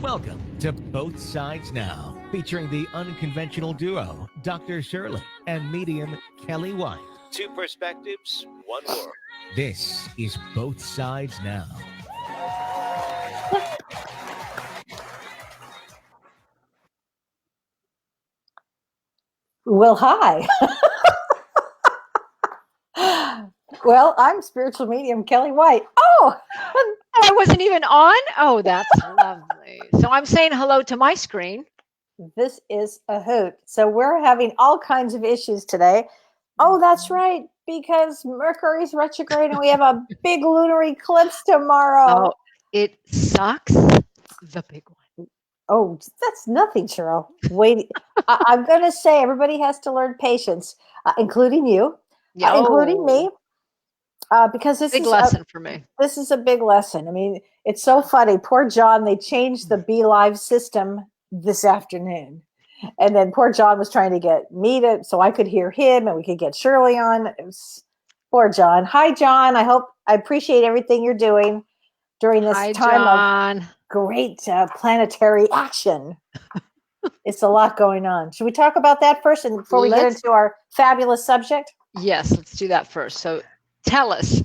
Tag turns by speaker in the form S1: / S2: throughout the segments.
S1: Welcome to Both Sides Now, featuring the unconventional duo, Dr. Shirley and medium Kelly White. Two perspectives, one world. This is Both Sides Now.
S2: Well, hi. Well, I'm spiritual medium Kelly White. Oh,
S3: I wasn't even on? Oh, that's lovely. So I'm saying hello to my screen.
S2: this is a hoot. So we're having all kinds of issues today. Oh, that's right, because Mercury's retrograde and we have a big lunar eclipse tomorrow.
S3: Oh, it sucks. The big one.
S2: Oh, that's nothing, Cheryl. Wait, I'm going to say everybody has to learn patience, including you, including me, because this
S3: Big
S2: is
S3: lesson for me.
S2: This is a big lesson. I mean, it's so funny. Poor John, they changed the Be Live system this afternoon. And then poor John was trying to get me to, so I could hear him and we could get Shirley on. It was, poor John. Hi, John. I appreciate everything you're doing during this
S3: Hi,
S2: time
S3: John.
S2: of great planetary action. It's a lot going on. Should we talk about that first and before we get into our fabulous subject?
S3: Yes, let's do that first. So tell us.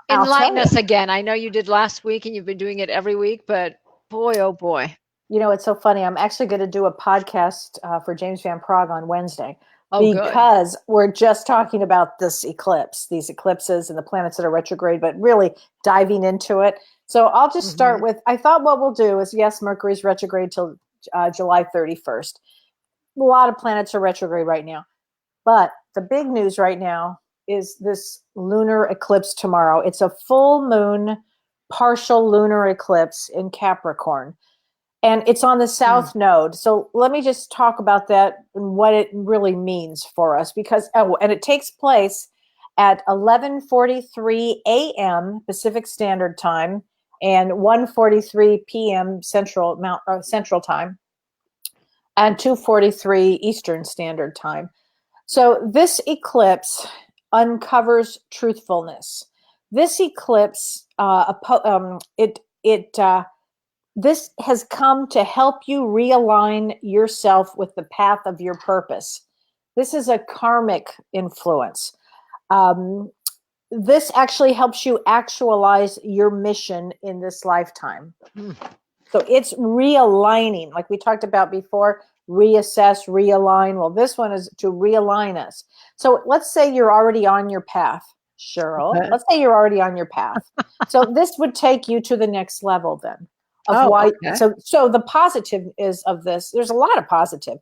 S2: I'll
S3: Enlighten
S2: tell
S3: us again. I know you did last week and you've been doing it every week, but boy, oh boy.
S2: You know, it's so funny. I'm actually going to do a podcast for James Van Praagh on Wednesday because we're just talking about this eclipse, these eclipses and the planets that are retrograde, but really diving into it. So I'll just start with, I thought what we'll do is, yes, Mercury's retrograde till July 31st. A lot of planets are retrograde right now. But the big news right now is this lunar eclipse tomorrow. It's a full moon, partial lunar eclipse in Capricorn. And it's on the south node. So let me just talk about that and what it really means for us. Because, and it takes place at 11:43 a.m. Pacific Standard Time and 1:43 p.m. Central Time and 2:43 Eastern Standard Time. So this eclipse uncovers truthfulness. This eclipse, this has come to help you realign yourself with the path of your purpose. This is a karmic influence. This actually helps you actualize your mission in this lifetime. So it's realigning, like we talked about before, reassess, realign. Well, this one is to realign us. So let's say you're already on your path, Cheryl. Okay. Let's say you're already on your path. So this would take you to the next level then. So the positive is of this. There's a lot of positive.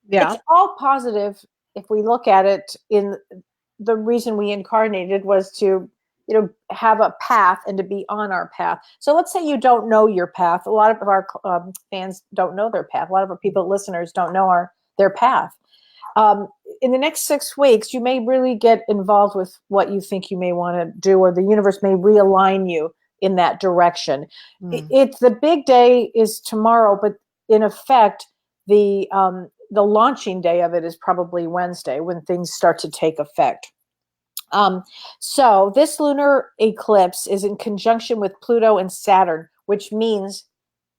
S2: Yeah. It's all positive if we look at it in the reason we incarnated was to, have a path and to be on our path. So let's say you don't know your path. A lot of our fans don't know their path. A lot of our listeners don't know their path. In the next 6 weeks, you may really get involved with what you think you may want to do, or the universe may realign you in that direction. It's the big day is tomorrow, but in effect, the launching day of it is probably Wednesday when things start to take effect. So this lunar eclipse is in conjunction with Pluto and Saturn, which means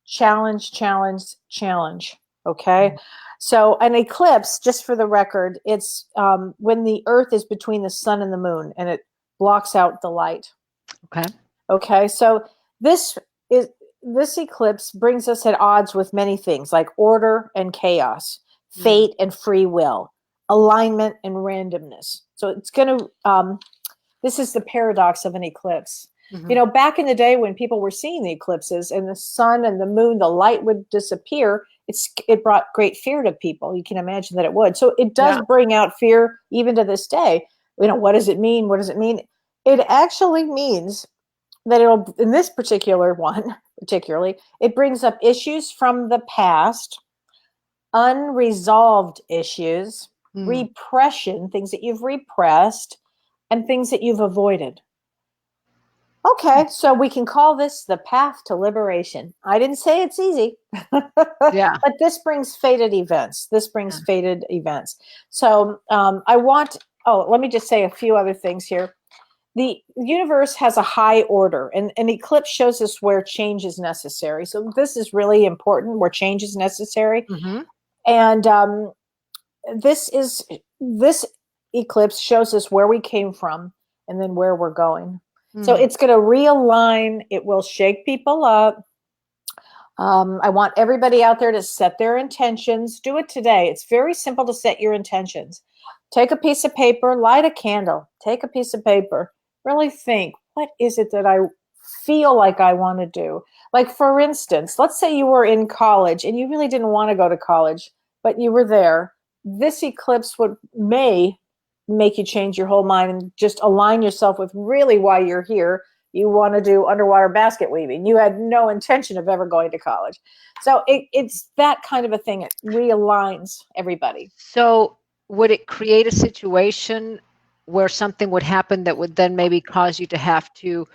S2: challenge, challenge, challenge. Okay. So an eclipse, just for the record, it's when the Earth is between the sun and the moon and it blocks out the light. Okay. So this eclipse brings us at odds with many things like order and chaos, fate and free will, alignment and randomness. So it's going to, this is the paradox of an eclipse. Back in the day when people were seeing the eclipses and the sun and the moon, the light would disappear. It brought great fear to people. You can imagine that it would. So it does bring out fear even to this day. What does it mean? What does it mean? It actually means that it'll, in this particular one, particularly, it brings up issues from the past, unresolved issues, repression, things that you've repressed, and things that you've avoided. Okay, so we can call this the path to liberation. I didn't say it's easy. But this brings fated events. So let me just say a few other things here. the universe has a high order, and an eclipse shows us where change is necessary. So this is really important, where change is necessary.
S3: Mm-hmm.
S2: And this eclipse shows us where we came from and then where we're going. So it's going to realign. It will shake people up. I want everybody out there to set their intentions. Do it today. It's very simple to set your intentions. Take a piece of paper, light a candle, take a piece of paper, really think, what is it that I feel like I want to do? Like, for instance, let's say you were in college and you really didn't want to go to college, but you were there. This eclipse may make you change your whole mind and just align yourself with really why you're here. You want to do underwater basket weaving. You had no intention of ever going to college. So it's that kind of a thing. It realigns everybody.
S3: So would it create a situation where something would happen that would then maybe cause you to have to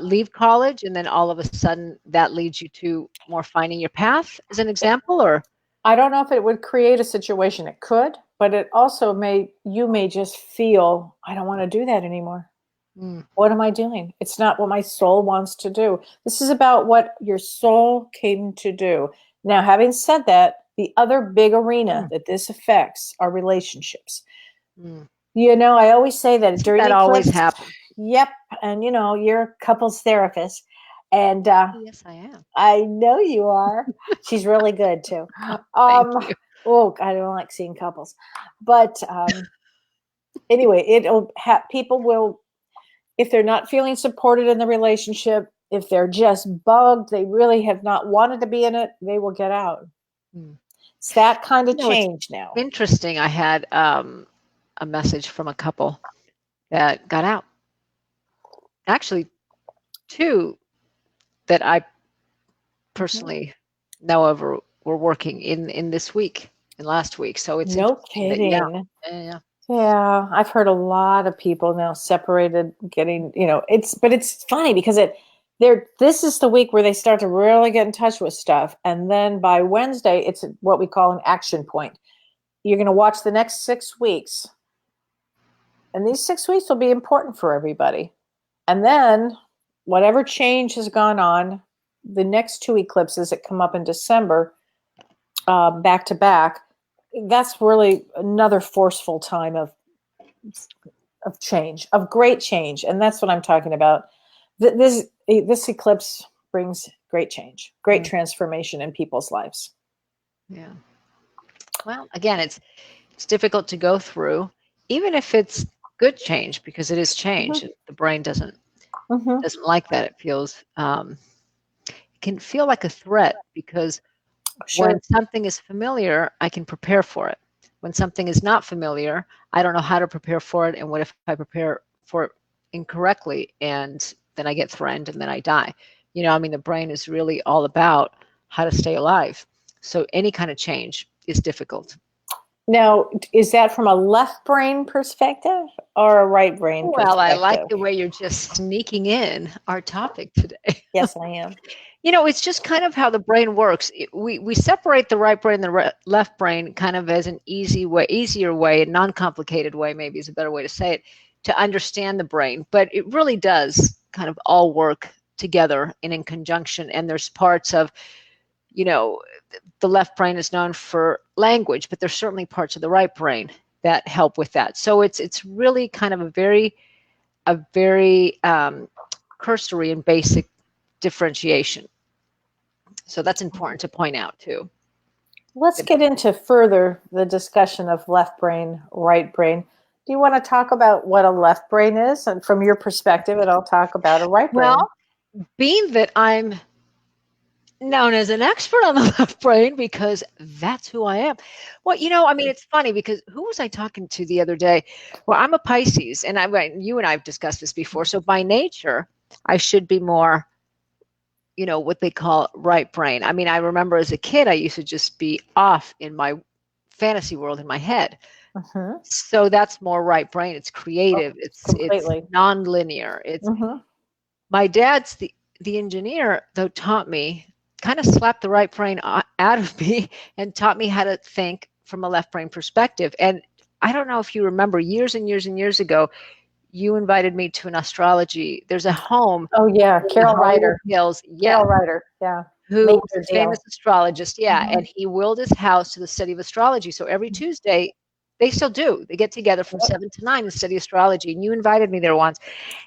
S3: leave college, and then all of a sudden that leads you to more finding your path, as an example? Or
S2: I don't know if it would create a situation. It could, but it also you may just feel, I don't want to do that anymore. What am I doing? It's not what my soul wants to do. This is about what your soul came to do. Now, having said that, the other big arena that this affects are relationships. You know, I always say that during
S3: that
S2: eclipse,
S3: always happens.
S2: Yep. And you know, you're a couples therapist. And
S3: Yes, I am.
S2: I know you are. She's really good too.
S3: Thank you.
S2: Oh, I don't like seeing couples. But anyway, people will, if they're not feeling supported in the relationship, if they're just bugged, they really have not wanted to be in it, they will get out. It's that kind of change now.
S3: Interesting. I had a message from a couple that got out. Actually, two that I personally know of were working in this week and last week. So it's
S2: no kidding.
S3: Yeah,
S2: I've heard a lot of people now separated, getting, you know, but it's funny because this is the week where they start to really get in touch with stuff. And then by Wednesday, it's what we call an action point. You're going to watch the next 6 weeks. And these 6 weeks will be important for everybody. And then whatever change has gone on, the next 2 eclipses that come up in December, back to back, that's really another forceful time of change, of great change. And that's what I'm talking about. This eclipse brings great change, great transformation in people's lives.
S3: Yeah. Well, again, it's difficult to go through, even if it's good change, because it is change. The brain doesn't like that. It feels it can feel like a threat, because when something is familiar, I can prepare for it. When something is not familiar, I don't know how to prepare for it. And what if I prepare for it incorrectly, and then I get threatened and then I die? You know, I mean, the brain is really all about how to stay alive. So any kind of change is difficult.
S2: Now, is that from a left brain perspective or a right brain perspective?
S3: Well, I like the way you're just sneaking in our topic today.
S2: Yes, I am.
S3: You know, it's just kind of how the brain works. We separate the right brain and the left brain kind of as an easier way, a non-complicated way, maybe is a better way to say it, to understand the brain. But it really does kind of all work together and in conjunction. And there's parts of, you know, the left brain is known for language, but there's certainly parts of the right brain that help with that. So it's really kind of a very cursory and basic differentiation. So that's important to point out too.
S2: Let's get into further the discussion of left brain, right brain. Do you want to talk about what a left brain is, and from your perspective, and I'll talk about a right brain?
S3: Well, being that I'm known as an expert on the left brain, because that's who I am. Well, you know, I mean, it's funny because who was I talking to the other day? Well, I'm a Pisces, and you and I have discussed this before. So by nature, I should be more, you know, what they call right brain. I mean, I remember as a kid, I used to just be off in my fantasy world in my head. So that's more right brain. It's creative. It's non-linear. It's my dad's the engineer, though, taught me, kind of slapped the right brain out of me and taught me how to think from a left brain perspective. And I don't know if you remember, years and years and years ago, you invited me to an astrology. There's a home
S2: Oh yeah,
S3: in the
S2: Carol
S3: Hollywood
S2: Ryder.
S3: Hills,
S2: Carol Ryder. Yeah.
S3: who
S2: Major
S3: was a
S2: deal.
S3: famous astrologist,
S2: Mhm.
S3: and he willed his house to the study of astrology. So every Tuesday, they still do. They get together from 7 to 9 and study astrology. And you invited me there once.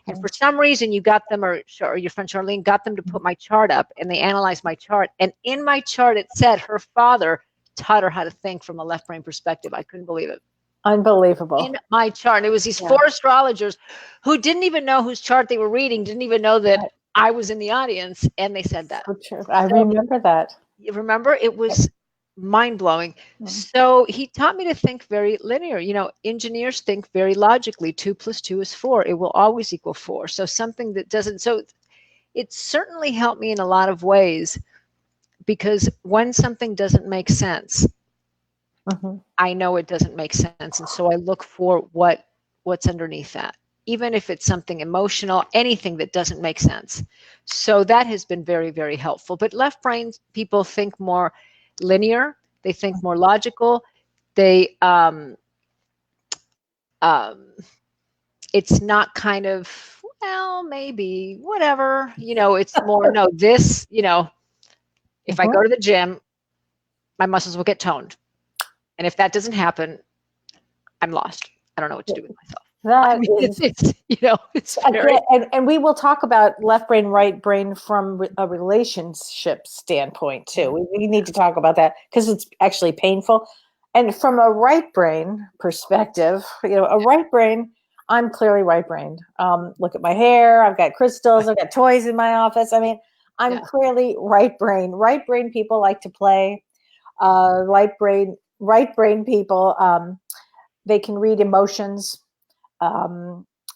S3: And for some reason, you got them, or your friend Charlene got them to put my chart up, and they analyzed my chart. And in my chart, it said her father taught her how to think from a left brain perspective. I couldn't believe it.
S2: Unbelievable.
S3: In my chart, and it was these 4 astrologers who didn't even know whose chart they were reading, didn't even know that I was in the audience, and they said that.
S2: So true. I remember that.
S3: You remember? It was mind-blowing. So he taught me to think very linear. Engineers think very logically. 2 + 2 is 4. It will always equal 4. So something that doesn't, so it certainly helped me in a lot of ways, because when something doesn't make sense, I know it doesn't make sense. And so I look for what's underneath that, even if it's something emotional, anything that doesn't make sense. So that has been very, very helpful. But left brain people think more linear. They think more logical. They, it's not kind of, well, maybe, whatever, it's more, no, this, if I go to the gym, my muscles will get toned. And if that doesn't happen, I'm lost. I don't know what to do with myself. It's very...
S2: and we will talk about left brain, right brain from a relationship standpoint too. We need to talk about that because it's actually painful. And from a right brain perspective, a right brain, I'm clearly right brained. Look at my hair. I've got crystals. I've got toys in my office. I mean, I'm clearly right brain. Right brain people like to play. Right brain people, they can read emotions.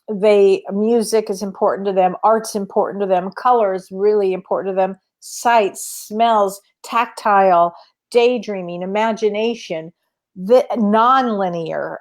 S2: Music is important to them. Art's important to them. Color is really important to them. Sights, smells, tactile, daydreaming, imagination, non-linear,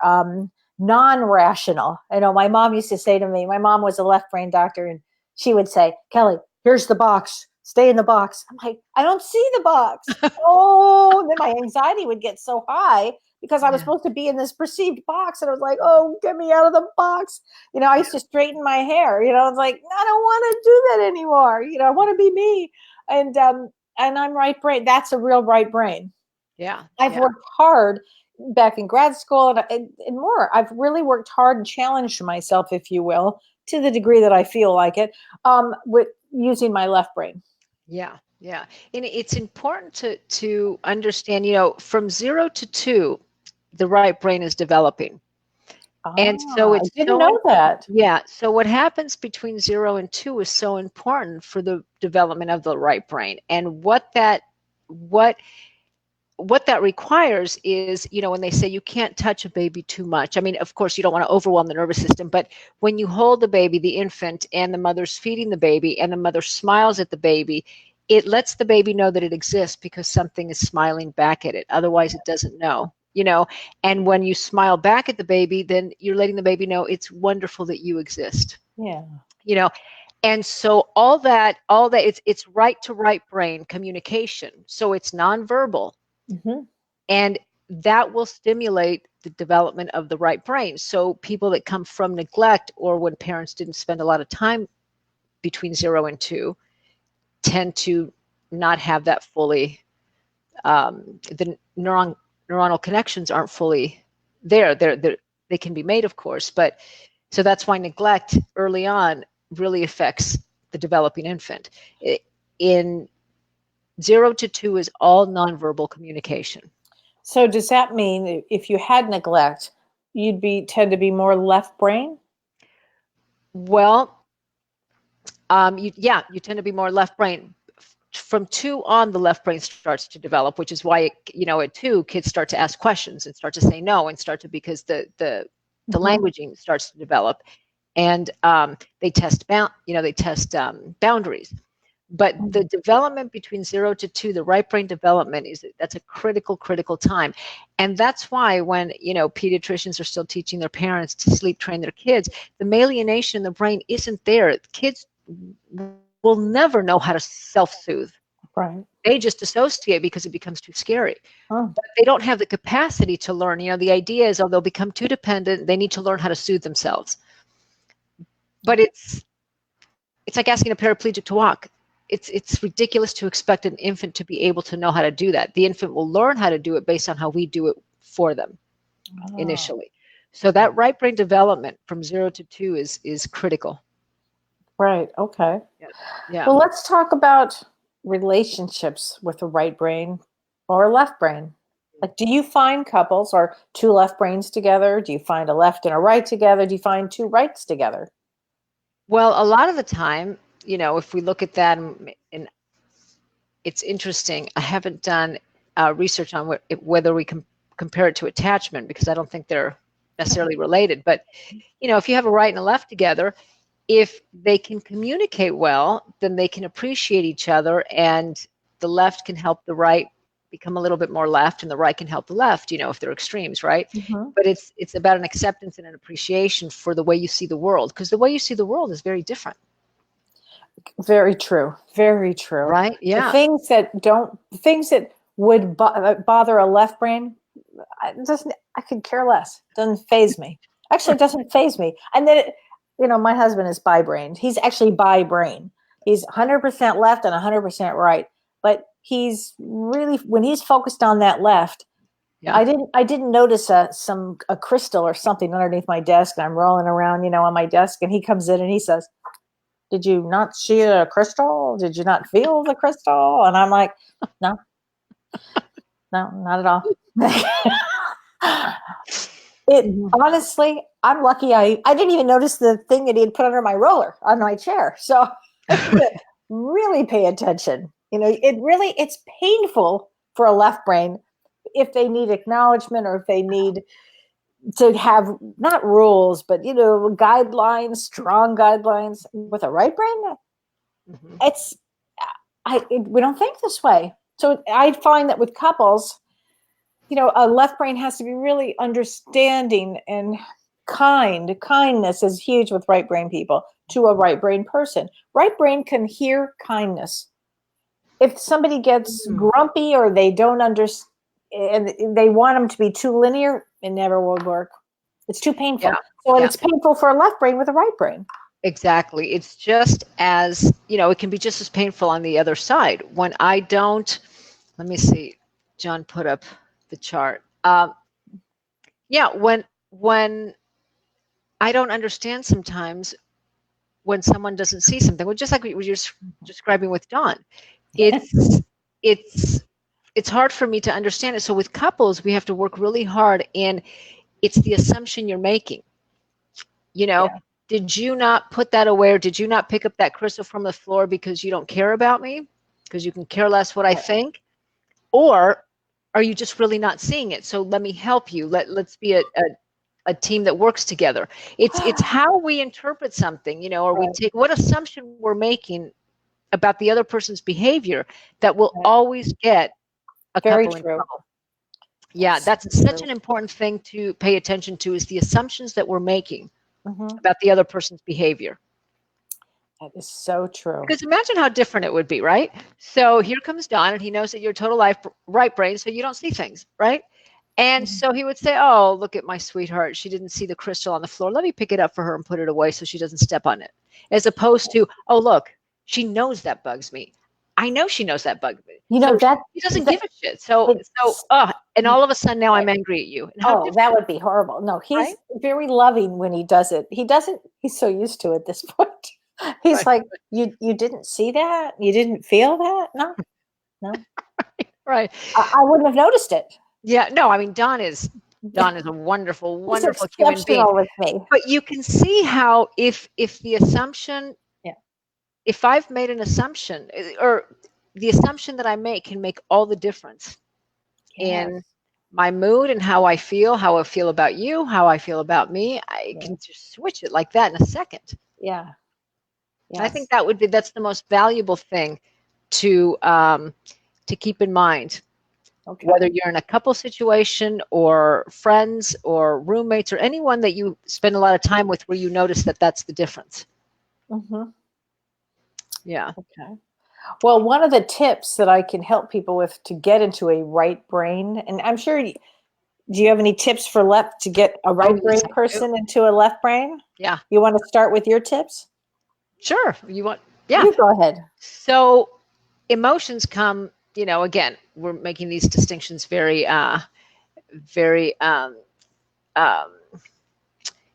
S2: non-rational. My mom used to say to me, my mom was a left brain doctor, and she would say, Kelly, here's the box. Stay in the box. I'm like, I don't see the box. Oh, then my anxiety would get so high because I was supposed to be in this perceived box. And I was like, oh, get me out of the box. I used to straighten my hair. I was like, I don't want to do that anymore. I want to be me. And I'm right brain. That's a real right brain.
S3: Yeah.
S2: I've worked hard back in grad school and more. I've really worked hard and challenged myself, if you will, to the degree that I feel like it, with using my left brain.
S3: Yeah. Yeah. And it's important to understand, from 0 to 2, the right brain is developing. And so
S2: I didn't know that.
S3: Yeah. So what happens between 0 and 2 is so important for the development of the right brain. And what that requires is, when they say you can't touch a baby too much. I mean, of course, you don't want to overwhelm the nervous system, but when you hold the baby, the infant, and the mother's feeding the baby, and the mother smiles at the baby, it lets the baby know that it exists because something is smiling back at it. Otherwise, it doesn't know, and when you smile back at the baby, then you're letting the baby know it's wonderful that you exist.
S2: Yeah.
S3: And so all that it's right to right brain communication. So it's nonverbal. And that will stimulate the development of the right brain. So people that come from neglect, or when parents didn't spend a lot of time between 0 and 2, tend to not have that fully, the neuronal connections aren't fully there. They can be made, of course, but so that's why neglect early on really affects the developing infant. In 0 to 2 is all nonverbal communication.
S2: So does that mean if you had neglect, you'd tend to be more left brain?
S3: Well, you tend to be more left brain. From 2 on, the left brain starts to develop, which is why at 2, kids start to ask questions and start to say no, and because the languaging starts to develop, and they test boundaries. But the development between 0 to 2, the right brain development, that's a critical time. And that's why when, pediatricians are still teaching their parents to sleep train their kids, the myelination in the brain isn't there. Kids will never know how to self-soothe.
S2: Right.
S3: They just dissociate because it becomes too scary. But they don't have the capacity to learn. The idea is, they'll become too dependent. They need to learn how to soothe themselves. but it's like asking a paraplegic to walk. It's ridiculous to expect an infant to be able to know how to do that. The infant will learn how to do it based on how we do it for them initially. So that right brain development from 0 to 2 is critical.
S2: Right. Okay.
S3: Yeah.
S2: Well, let's talk about relationships with the right brain or left brain. Like, do you find couples or two left brains together? Do you find a left and a right together? Do you find two rights together?
S3: Well, a lot of the time, if we look at that, and it's interesting. I haven't done research on whether we can compare it to attachment, because I don't think they're necessarily related. But, if you have a right and a left together, if they can communicate well, then they can appreciate each other, and the left can help the right become a little bit more left, and the right can help the left, if they're extremes, right?
S2: Mm-hmm.
S3: But it's about an acceptance and an appreciation for the way you see the world, because the way you see the world is very different.
S2: Very true. Very true.
S3: Right? Yeah.
S2: The things that would bother a left brain, I could care less. Doesn't phase me. Actually, it doesn't phase me. And then, my husband is bi-brained. He's actually bi-brain. He's 100% left and 100% right. But he's really, when he's focused on that left,
S3: Yeah.
S2: I didn't notice a crystal or something underneath my desk. And I'm rolling around, on my desk, and he comes in and he says, "Did you not see a crystal? Did you not feel the crystal?" And I'm like, no, not at all. Honestly, I'm lucky. I didn't even notice the thing that he had put under my roller on my chair. So I had to really pay attention. It's painful for a left brain if they need acknowledgement, or if they need to have not rules, but guidelines, strong guidelines. With a right brain, we don't think this way. So I find that with couples, a left brain has to be really understanding and kind. Kindness is huge with right brain people to a right brain person. Right brain can hear kindness. If somebody gets grumpy, or they don't understand, and they want them to be too linear, it never will work. It's too painful.
S3: Yeah.
S2: So it's painful for a left brain with a right brain.
S3: Exactly. It's just as, it can be just as painful on the other side. When I don't, let me see, John put up the chart. When I don't understand sometimes, when someone doesn't see something, well, just like what you're describing with Dawn, it's hard for me to understand it. So with couples, we have to work really hard, and it's the assumption you're making. Did you not put that away, or did you not pick up that crystal from the floor because you don't care about me, because you can care less what I think? Or are you just really not seeing it? So let me help you. Let's be a team that works together. It's how we interpret something, or we take what assumption we're making about the other person's behavior that will always get a couple in trouble. Yeah, that's such an important thing to pay attention to, is the assumptions that we're making about the other person's behavior.
S2: That is so true.
S3: Because imagine how different it would be, right? So here comes Don, and he knows that you're total right brain, so you don't see things, right? And so he would say, "Oh, look at my sweetheart. She didn't see the crystal on the floor. Let me pick it up for her and put it away so she doesn't step on it." As opposed to, "Oh, look, she knows that bugs me. I know she knows that bugs me." So he doesn't give a shit. And all of a sudden now I'm angry at you.
S2: That would be horrible. No, he's very loving when he does it. He's so used to it at this point. He's like, you didn't see that? You didn't feel that? No.
S3: Right.
S2: I wouldn't have noticed it.
S3: Yeah, no, I mean, Don is a wonderful, wonderful human being.
S2: With me.
S3: But you can see how if the assumption, if I've made an assumption, or the assumption that I make can make all the difference in my mood and how I feel about you, how I feel about me. I can just switch it like that in a second.
S2: Yeah.
S3: Yes. I think that's the most valuable thing to keep in mind. Okay. Whether you're in a couple situation, or friends, or roommates, or anyone that you spend a lot of time with, where you notice that that's the difference. Yeah.
S2: Okay. Well, one of the tips that I can help people with to get into a right brain, and I'm sure do you have any tips for left to get a right brain
S3: yes, I do.
S2: person into a left brain?
S3: Yeah,
S2: You want to start with your tips?
S3: sure. You want, yeah.
S2: You go ahead.
S3: So emotions come, again, we're making these distinctions very, very um,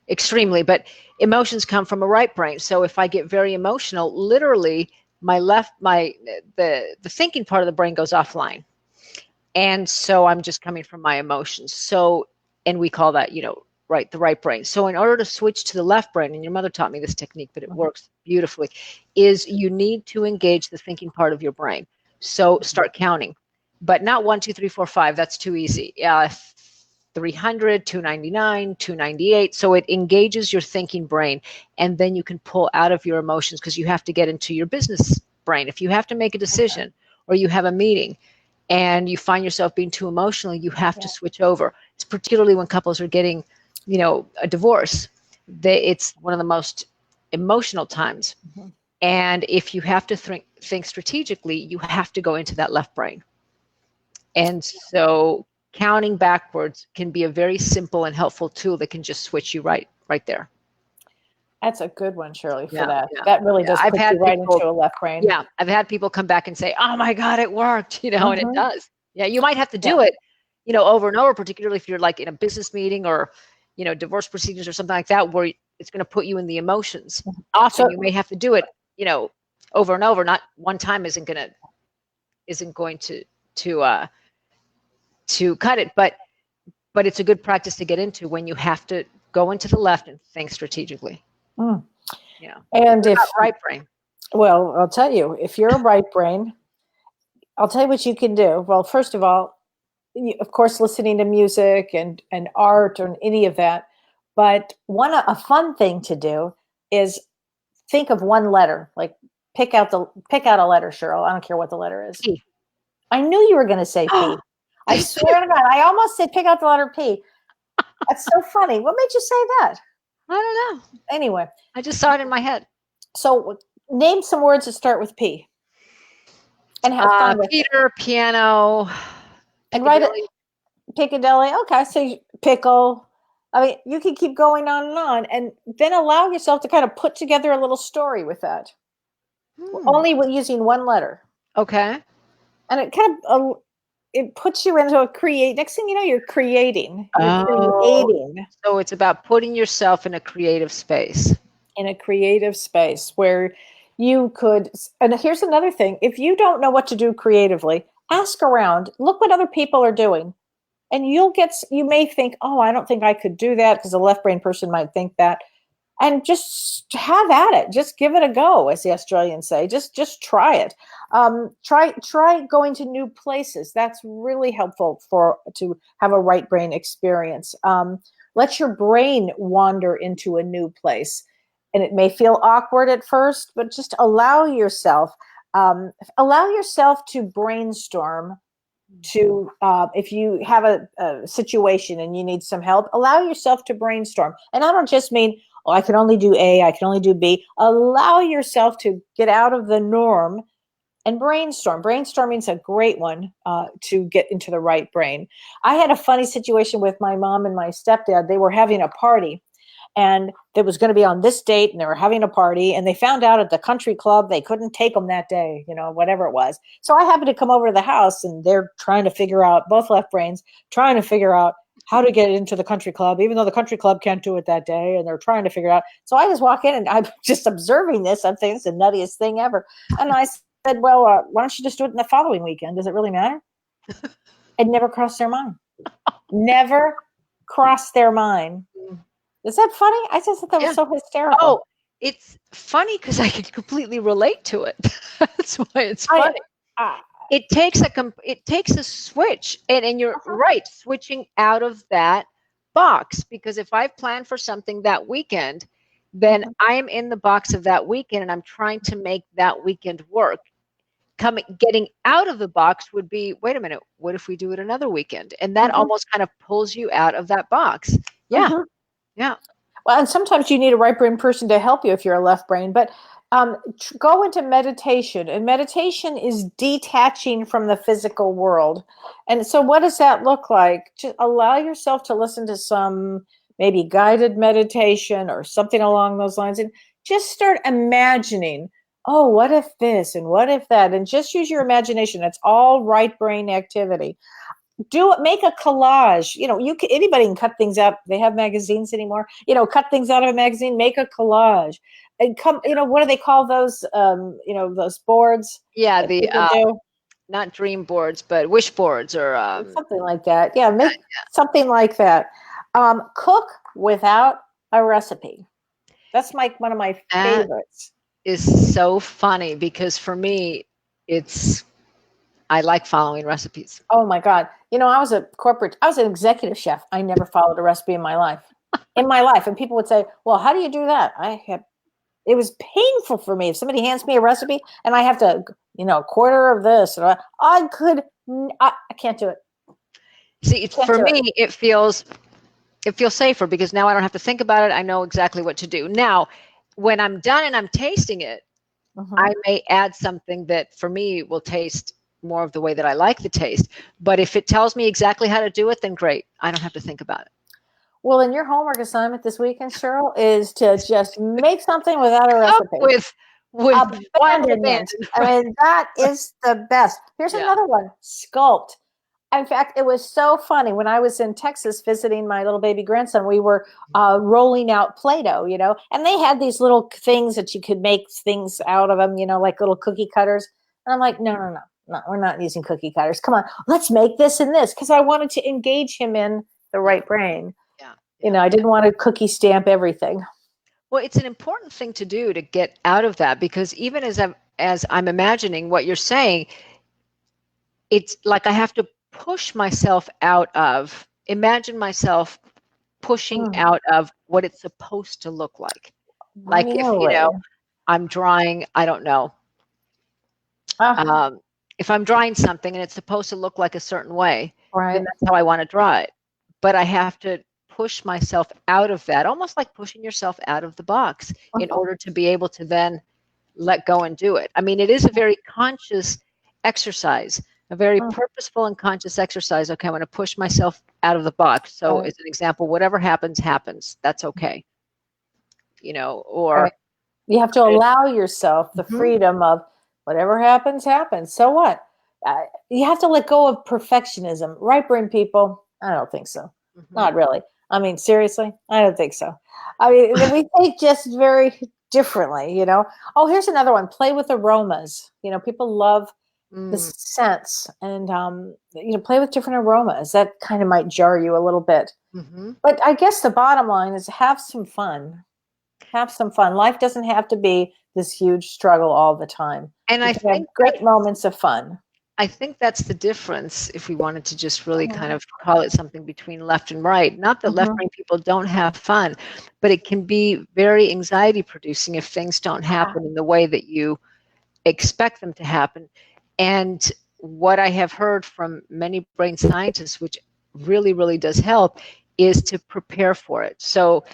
S3: extremely, but emotions come from a right brain. So if I get very emotional, literally the thinking part of the brain goes offline. And so I'm just coming from my emotions. So, and we call that, the right brain. So in order to switch to the left brain, and your mother taught me this technique, but it works beautifully, is you need to engage the thinking part of your brain. So start counting, but not 1, 2, 3, 4, 5. That's too easy. 300, 299, 298. So it engages your thinking brain, and then you can pull out of your emotions, because you have to get into your business brain. If you have to make a decision or you have a meeting and you find yourself being too emotional, you have to switch over. It's particularly when couples are getting, a divorce. It's one of the most emotional times. And if you have to think strategically, you have to go into that left brain. And so counting backwards can be a very simple and helpful tool that can just switch you right there.
S2: That's a good one, Shirley, for
S3: Yeah,
S2: that.
S3: yeah,
S2: That really does
S3: I've
S2: put
S3: had
S2: you right
S3: people,
S2: into a left brain.
S3: yeah, I've had people come back and say, "Oh my God, it worked," and it does. Yeah, you might have to do it, over and over, particularly if you're like in a business meeting or, divorce proceedings or something like that, where it's going to put you in the emotions. Often
S2: So,
S3: you may have to do it, over and over. Not one time isn't going to cut it, but it's a good practice to get into when you have to go into the left and think strategically. Yeah.
S2: and if
S3: right brain.
S2: Well, I'll tell you, if you're a right brain, I'll tell you what you can do. Well, first of all, of course, listening to music and art or any of that. But a fun thing to do is think of one letter. Like pick out a letter, Cheryl. I don't care what the letter is.
S3: P.
S2: I knew you were going to say P. I swear to God, I almost said pick out the letter P. That's so funny. What made you say that?
S3: I don't know.
S2: Anyway,
S3: I just saw it in my head.
S2: so name some words that start with P. And have fun with
S3: Peter,
S2: it.
S3: piano,
S2: And write it. Piccadilly. Okay, so pickle. I mean, you can keep going on, and then allow yourself to kind of put together a little story with that. Only with using one letter.
S3: Okay.
S2: And it kind of it puts you into a create. Next thing you know, you're creating. You're creating.
S3: So it's about putting yourself in a creative space.
S2: In a creative space where you could. And here's another thing: if you don't know what to do creatively, ask around. Look what other people are doing. And you may think, oh, I don't think I could do that, because a left brain person might think that. And just have at it. Just give it a go, as the Australians say. Just try it. Try going to new places. That's really helpful to have a right brain experience. Let your brain wander into a new place. And it may feel awkward at first, but just allow yourself to brainstorm. If you have a situation and you need some help, allow yourself to brainstorm. And I don't just mean, oh, I can only do A, I can only do B. Allow yourself to get out of the norm and brainstorm. Brainstorming is a great one to get into the right brain. I had a funny situation with my mom and my stepdad. They were having a party, and it was going to be on this date, and they were having a party, and they found out at the country club they couldn't take them that day, whatever it was. So I happened to come over to the house, and they're trying to figure out, both left brains, trying to figure out how to get into the country club, even though the country club can't do it that day, and they're trying to figure it out. So I just walk in, and I'm just observing this. I'm thinking it's the nuttiest thing ever. And I said, well, why don't you just do it in the following weekend? Does it really matter? It never crossed their mind. Never crossed their mind. Is that funny? I just thought that was so hysterical.
S3: Oh, it's funny because I can completely relate to it. That's why it's funny. It takes a switch, and you're right, switching out of that box, because if I've planned for something that weekend, then I am in the box of that weekend, and I'm trying to make that weekend work. Getting out of the box would be, wait a minute, what if we do it another weekend? And that almost kind of pulls you out of that box. Yeah. Yeah.
S2: Well, and sometimes you need a right brain person to help you if you're a left brain, but Go into meditation, and meditation is detaching from the physical world. And so what does that look like? Just allow yourself to listen to some maybe guided meditation or something along those lines, and just start imagining, oh, what if this and what if that, and just use your imagination. That's all right brain activity. Make a collage. Anybody can cut things out. They have magazines anymore. Cut things out of a magazine, make a collage, and what do they call those? Those boards.
S3: Yeah,
S2: that
S3: the
S2: people do?
S3: not dream boards, but wish boards, or
S2: Something like that. Yeah, make something like that. Cook without a recipe. That's one of my
S3: that
S2: favorites.
S3: is so funny, because for me, I like following recipes.
S2: Oh my God. I was an executive chef. I never followed a recipe in my life. And people would say, well, how do you do that? It was painful for me. If somebody hands me a recipe and I have to, a quarter of this, or I can't do it.
S3: See, for me, it feels safer, because now I don't have to think about it. I know exactly what to do. Now, when I'm done and I'm tasting it, I may add something that for me will taste more of the way that I like the taste. But if it tells me exactly how to do it, then great. I don't have to think about it.
S2: Well, and your homework assignment this weekend, Cheryl, is to just make something without a recipe.
S3: With
S2: abandonment. I mean, that is the best. Here's another one: sculpt. In fact, it was so funny when I was in Texas visiting my little baby grandson. We were rolling out Play-Doh, and they had these little things that you could make things out of them, like little cookie cutters. And I'm like, no, we're not using cookie cutters. Come on, let's make this and this, because I wanted to engage him in the right brain.
S3: Yeah.
S2: I didn't want to cookie stamp everything.
S3: Well, it's an important thing to do to get out of that, because even as I'm imagining what you're saying, it's like I have to push myself imagine myself pushing out of what it's supposed to look like. Like if I'm drawing, I don't know. If I'm drawing something and it's supposed to look like a certain way, then that's how I want to draw it. But I have to push myself out of that, almost like pushing yourself out of the box in order to be able to then let go and do it. I mean, it is a very conscious exercise, a very purposeful and conscious exercise. Okay, I'm going to push myself out of the box. So as an example, whatever happens, happens. That's okay. Or
S2: you have to allow yourself the freedom of whatever happens, happens. So what? You have to let go of perfectionism. Right brain people, I don't think so. Not really. I mean, seriously, I don't think so. I mean, we think just very differently, Oh, here's another one. Play with aromas. People love the scents, and play with different aromas. That kind of might jar you a little bit. But I guess the bottom line is have some fun. Have some fun. Life doesn't have to be this huge struggle all the time.
S3: And I think
S2: have great moments of fun.
S3: I think that's the difference, if we wanted to just really kind of call it something between left and right. Not that left brain people don't have fun, but it can be very anxiety producing if things don't happen in the way that you expect them to happen. And what I have heard from many brain scientists, which really, really does help, is to prepare for it. So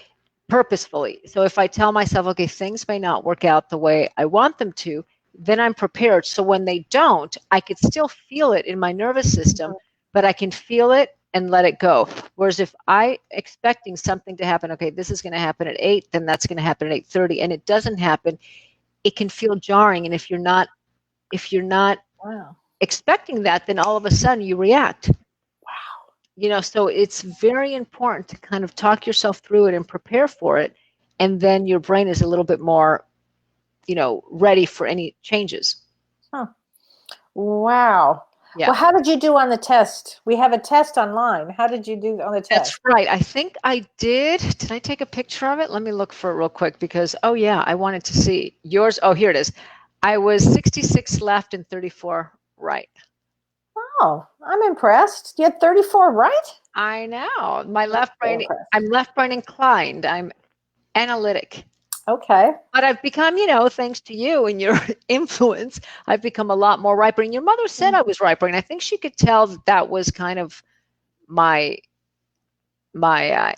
S3: purposefully. So if I tell myself, okay, things may not work out the way I want them to, then I'm prepared. So when they don't, I could still feel it in my nervous system, but I can feel it and let it go. Whereas if I expecting something to happen, okay, this is going to happen at 8, then that's going to happen at 8:30, and it doesn't happen, it can feel jarring. And if you're not expecting that, then all of a sudden you react. So it's very important to kind of talk yourself through it and prepare for it. And then your brain is a little bit more, ready for any changes.
S2: Wow. Yeah. Well, how did you do on the test? We have a test online. How did you do on the test?
S3: That's right. I think I did. Did I take a picture of it? Let me look for it real quick, because, I wanted to see yours. Oh, here it is. I was 66 left and 34 right.
S2: Oh, I'm impressed. You had 34 right?
S3: I know. My left brain, I'm left brain inclined. I'm analytic.
S2: Okay.
S3: But I've become, thanks to you and your influence, I've become a lot more right brain. Your mother said I was right brain. I think she could tell that was kind of my what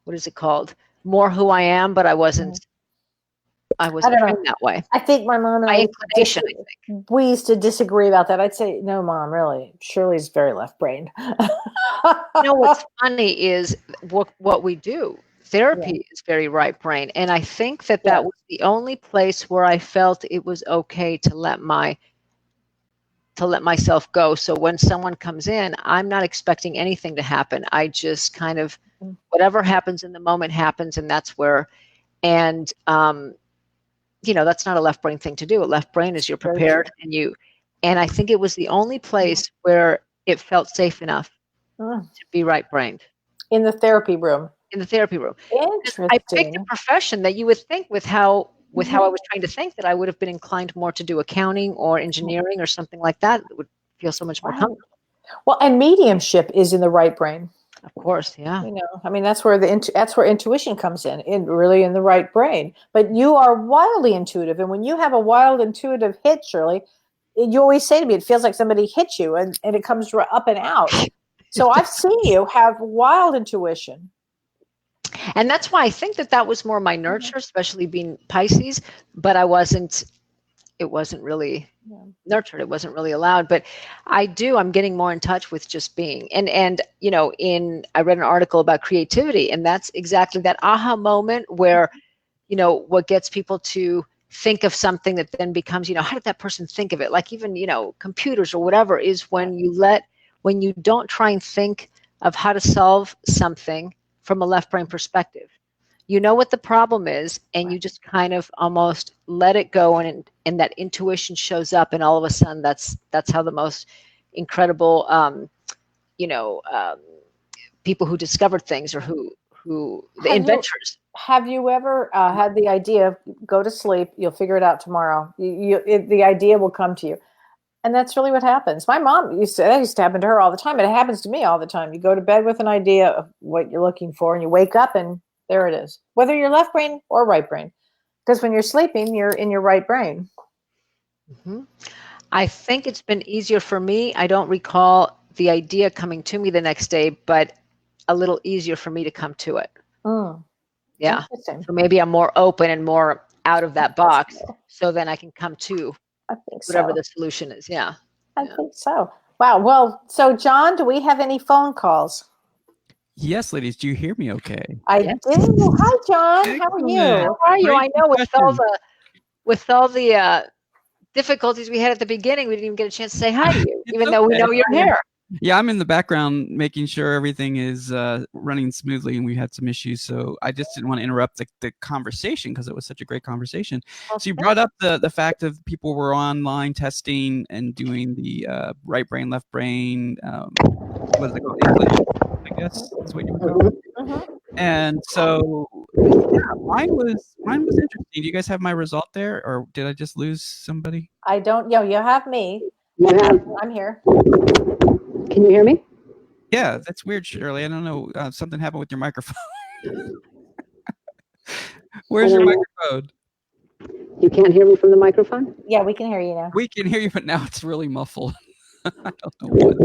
S3: is it called? more who I am, but I wasn't
S2: I don't know.
S3: trained that way.
S2: I think my mom and
S3: My
S2: I
S3: inclination, I think.
S2: we used to disagree about that. I'd say, no, Mom, really, Shirley's very left-brained.
S3: You know what's funny is what we do.
S2: Yeah.
S3: Therapy is very right brain, and I think that
S2: Yeah.
S3: was the only place where I felt it was okay to let myself go. So when someone comes in, I'm not expecting anything to happen. I just kind of whatever happens in the moment happens, and that's where. And you know, that's not a left brain thing to do. A left brain is you're
S2: Very
S3: prepared
S2: true.
S3: and I think it was the only place where it felt safe enough to be right brained.
S2: In the therapy room.
S3: In the therapy room.
S2: Interesting.
S3: I picked a profession that you would think with how I was trained to think that I would have been inclined more to do accounting or engineering or something like that. It would feel so much more comfortable.
S2: Well, and mediumship is in the right brain.
S3: Of course, yeah.
S2: You know, I mean, that's where intuition comes in really in the right brain. But you are wildly intuitive, and when you have a wild intuitive hit, Shirley, you always say to me, it feels like somebody hit you, and it comes up and out. So I've seen you have wild intuition.
S3: And that's why I think that was more my nurture, especially being Pisces, but it wasn't really nurtured. It wasn't really allowed, but I'm getting more in touch with just being. And you know, I read an article about creativity, and that's exactly that aha moment where, you know, what gets people to think of something that then becomes, you know, how did that person think of it? Like even, you know, computers or whatever, is when you don't try and think of how to solve something from a left brain perspective. You know what the problem is, and you just kind of almost let it go, and that intuition shows up, and all of a sudden that's how the most incredible people who discovered things, or who the inventors.
S2: Have you ever had the idea, go to sleep, you'll figure it out tomorrow. The idea will come to you. And that's really what happens. My mom that used to happen to her all the time. It happens to me all the time. You go to bed with an idea of what you're looking for, and you wake up and there it is. Whether you're left brain or right brain. Because when you're sleeping, you're in your right brain.
S3: Mm-hmm. I think it's been easier for me. I don't recall the idea coming to me the next day, but a little easier for me to come to it. Yeah. So maybe I'm more open and more out of that box. So then I can come to whatever the solution is. Yeah.
S2: I think so. Wow. Well, so John, do we have any phone calls?
S4: Yes, ladies. Do you hear me okay?
S2: I do. Hi, John. How are you?
S3: How are you? I know with all the difficulties we had at the beginning, we didn't even get a chance to say hi to you, even though we know you're here.
S4: Yeah, I'm in the background making sure everything is running smoothly, and we had some issues. So I just didn't want to interrupt the conversation because it was such a great conversation. So you brought up the fact of people were online testing and doing the right brain, left brain, what is it called? English, I guess that's what you were talking. And so yeah, mine was interesting. Do you guys have my result there, or did I just lose somebody?
S2: I don't. You have me. I'm here.
S5: Can you hear me?
S4: Yeah, that's weird, Shirley. I don't know. Something happened with your microphone. Where's your microphone?
S5: You can't hear me from the microphone?
S2: Yeah, we can hear you now.
S4: We can hear you, but now it's really muffled. I don't know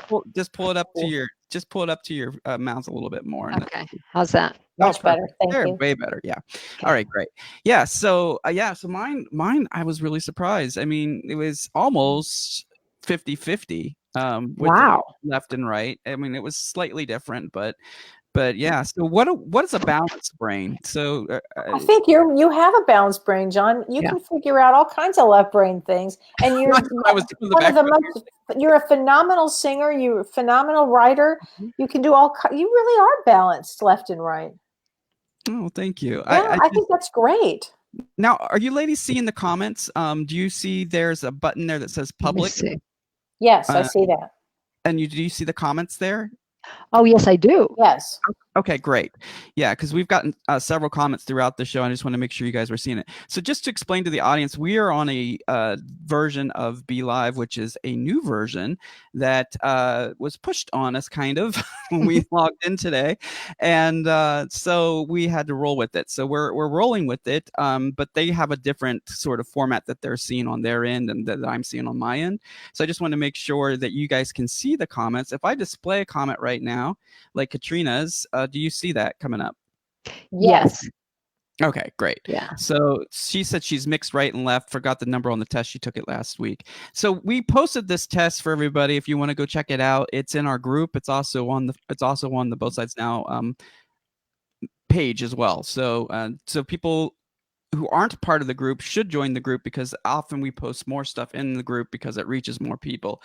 S4: what. Just pull it up to your mouth a little bit more.
S3: Okay. How's that?
S2: Much better. Thank you.
S4: Way better. Yeah. Okay. All right. Great. Yeah. So mine, I was really surprised. I mean, it was almost 50-50. Wow. Left and right. I mean, it was slightly different, but yeah. So what is a balanced brain? So
S2: I think you have a balanced brain, John. You can figure out all kinds of left brain things, and you're you're a phenomenal singer. You're a phenomenal writer. You can do you really are balanced left and right.
S4: Oh, thank you.
S2: Yeah, I think that's great.
S4: Now, are you ladies seeing the comments? Do you see there's a button there that says public?
S2: Yes, I see that.
S4: And do you see the comments there?
S3: Oh, yes, I do.
S2: Yes.
S4: Okay, great. Yeah, because we've gotten several comments throughout the show. I just want to make sure you guys were seeing it. So just to explain to the audience, we are on a version of Be Live, which is a new version that was pushed on us kind of when we logged in today. And so we had to roll with it. So we're rolling with it, but they have a different sort of format that they're seeing on their end and that I'm seeing on my end. So I just want to make sure that you guys can see the comments. If I display a comment right now, like Katrina's, do you see that coming up?
S3: Yes.
S4: Okay, great.
S3: Yeah.
S4: So she said she's mixed right and left, forgot the number on the test. She took it last week. So we posted this test for everybody. If you want to go check it out, it's in our group. It's also on the Both Sides Now page as well. So so people who aren't part of the group should join the group, because often we post more stuff in the group because it reaches more people.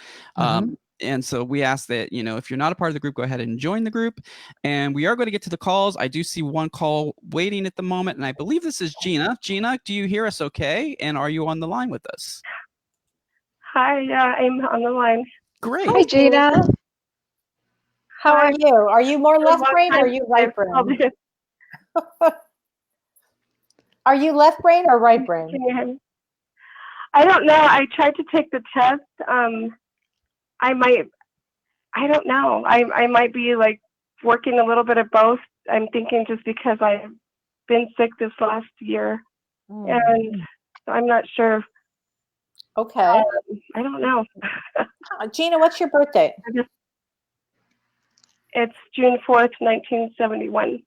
S4: And so we ask that, if you're not a part of the group, go ahead and join the group. And we are going to get to the calls. I do see one call waiting at the moment, and I believe this is Gina. Gina, do you hear us okay? And are you on the line with us?
S6: Hi, yeah, I'm on the line.
S4: Great.
S3: Hi, Gina.
S2: How are you? Are you more
S6: For a
S2: left
S6: long
S2: brain or are
S6: time
S2: you
S6: since
S2: right
S6: I've called
S2: brain?
S6: in.
S2: Are you left brain or right
S6: Can
S2: brain?
S6: you hear me? I don't know. I tried to take the test. I don't know. I might be like working a little bit of both. I'm thinking just because I've been sick this last year, and I'm not sure.
S2: Okay.
S6: I don't know.
S2: Gina, what's your birthday?
S6: It's June 4th, 1971.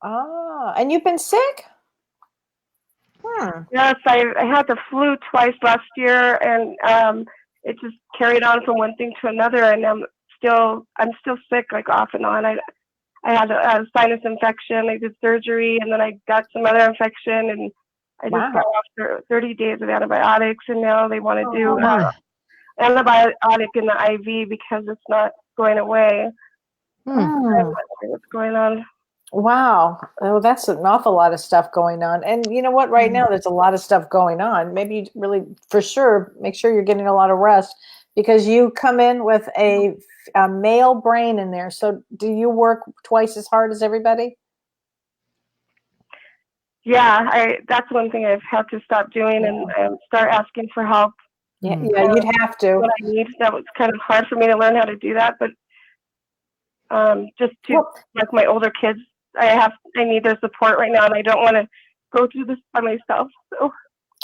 S2: Ah, and you've been sick?
S6: Yes, I had the flu twice last year, and it just carried on from one thing to another, and I'm still sick, like off and on. I had a sinus infection. I did surgery, and then I got some other infection, and I just got off 30 days of antibiotics, and now they want to do antibiotic in the IV because it's not going away. I'm not sure what's going on.
S2: Wow. Oh, that's an awful lot of stuff going on. And you know what? Right now, there's a lot of stuff going on. Maybe you really, for sure, make sure you're getting a lot of rest, because you come in with a male brain in there. So do you work twice as hard as everybody?
S6: Yeah, that's one thing I've had to stop doing and start asking for help.
S2: Yeah, you'd have to.
S6: What I need. That was kind of hard for me to learn how to do that, but like my older kids, I need their support right now, and I don't want to go through this by myself. So.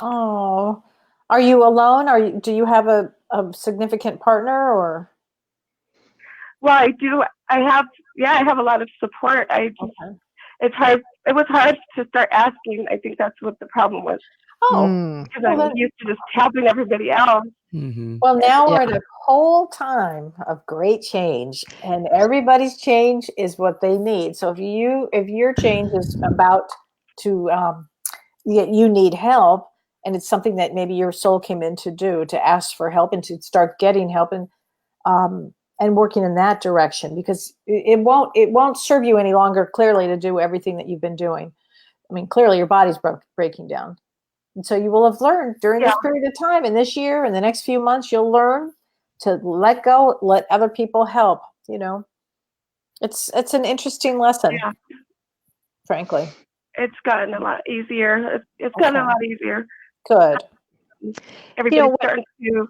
S2: Oh, are you alone? Do you have a significant partner or?
S6: Well, I do. I have a lot of support. It's hard. It was hard to start asking. I think that's what the problem was. Because I'm used to just helping everybody else.
S2: Well, now we're at a whole time of great change, and everybody's change is what they need. So if your change is about to, you need help, and it's something that maybe your soul came in to do, to ask for help and to start getting help and working in that direction, because it won't serve you any longer, clearly, to do everything that you've been doing. I mean, clearly your body's breaking down. And so you will have learned during this period of time, and this year and the next few months, you'll learn to let go, let other people help. It's an interesting lesson, frankly.
S6: It's gotten a lot easier. It's gotten a lot easier.
S2: Good.
S6: Everybody's starting to.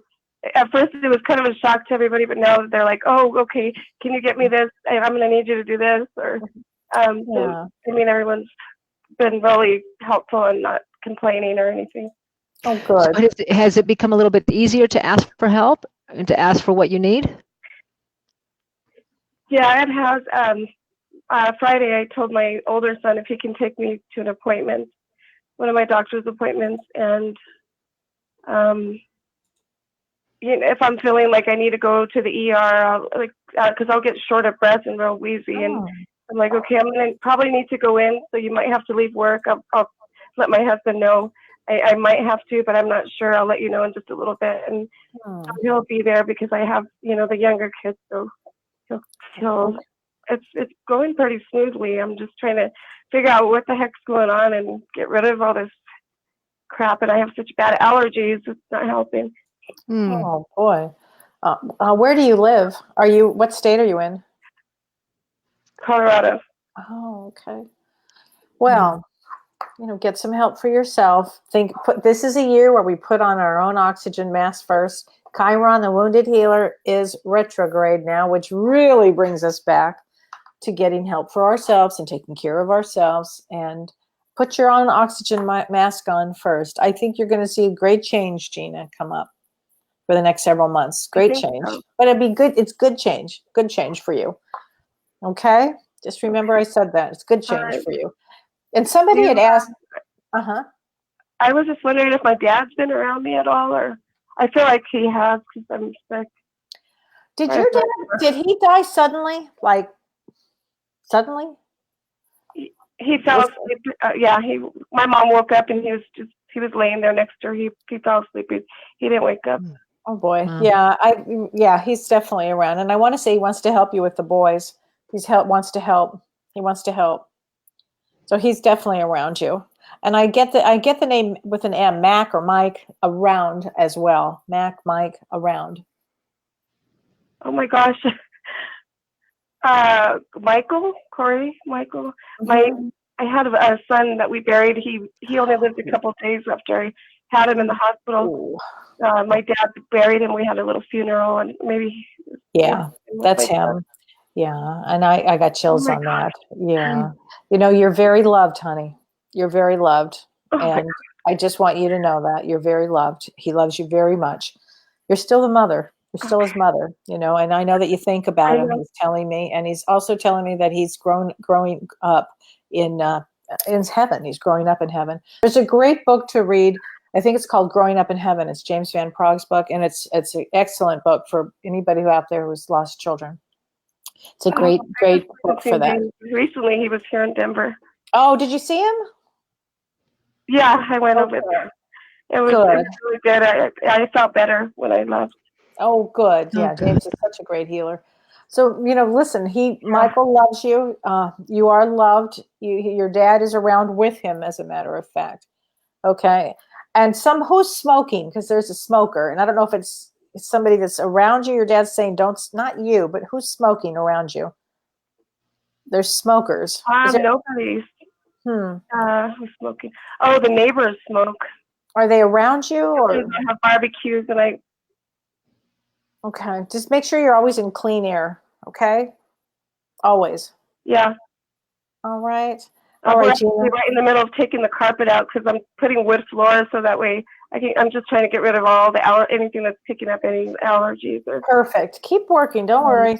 S6: At first, it was kind of a shock to everybody, but now they're like, "Oh, okay, can you get me this? I'm going to need you to do this." Or, so, I mean, everyone's been really helpful and not complaining or anything.
S2: Oh, good.
S3: So has it become a little bit easier to ask for help and to ask for what you need?
S6: Yeah, it has. Friday, I told my older son if he can take me to an appointment, one of my doctor's appointments, and if I'm feeling like I need to go to the ER, because I'll get short of breath and real wheezy, and I'm like, okay, I'm gonna probably need to go in, so you might have to leave work. I'll let my husband know. I might have to, but I'm not sure. I'll let you know in just a little bit, and he'll be there because I have the younger kids, so he'll it's going pretty smoothly. I'm just trying to figure out what the heck's going on and get rid of all this crap, and I have such bad allergies. It's not helping.
S2: Oh boy. Where do you live? What state are you in?
S6: Colorado.
S2: Oh, okay. Well, get some help for yourself. This is a year where we put on our own oxygen mask first. Chiron, the wounded healer, is retrograde now, which really brings us back to getting help for ourselves and taking care of ourselves. And put your own oxygen mask on first. I think you're going to see a great change, Gina, come up for the next several months. Great change. So. But it'd be good. It's good change. Good change for you. Okay? Just remember I said that. It's good change
S6: Alright.
S2: for you. And somebody had asked, uh-huh.
S6: I was just wondering if my dad's been around me at all, or I feel like he has because I'm sick.
S2: Did
S6: Right.
S2: your dad, did he die suddenly? Like, suddenly?
S6: He fell asleep. Yeah, my mom woke up and he was laying there next to her. He fell asleep. He didn't wake up.
S2: Oh boy.
S3: Wow.
S2: Yeah, he's definitely around. And I want to say he wants to help you with the boys. Wants to help. He wants to help. So he's definitely around you. And I get the name with an M, Mac or Mike, around as well. Mac, Mike, around.
S6: Oh my gosh. Corey, Michael. I had a son that we buried. He only lived a couple of days after I had him in the hospital. My dad buried him. We had a little funeral, and maybe.
S2: Yeah, that's him. Yeah, and I got chills on that. Yeah, you're very loved, honey. You're very loved, and I just want you to know that you're very loved. He loves you very much. You're still the mother. You're still his mother, and I know that you think about him. He's telling me, and he's also telling me that he's growing up in heaven. He's growing up in heaven. There's a great book to read. I think it's called Growing Up in Heaven. It's James Van Prague's book, and it's an excellent book for anybody out there who's lost children. It's a great book for that.
S6: Recently, he was here in Denver.
S2: Oh, did you see him?
S6: Yeah, I went over there. It was really good. I felt better when I left.
S2: Oh, good. Yeah, James is such a great healer. So, listen, Michael loves you. You are loved. Your dad is around with him, as a matter of fact. Okay. And who's smoking, because there's a smoker, and I don't know if it's somebody that's around you. Your dad's saying, not you, but who's smoking around you? There's smokers.
S6: Nobody's. Who's smoking? Oh, the neighbors smoke.
S2: Are they around you, or
S6: they have barbecues? And
S2: okay, just make sure you're always in clean air. Okay, always.
S6: Yeah.
S2: All right.
S6: All right, Gina. Right in the middle of taking the carpet out because I'm putting wood floors so that way I'm just trying to get rid of all anything that's picking up any allergies.
S2: Perfect. Keep working. Don't worry.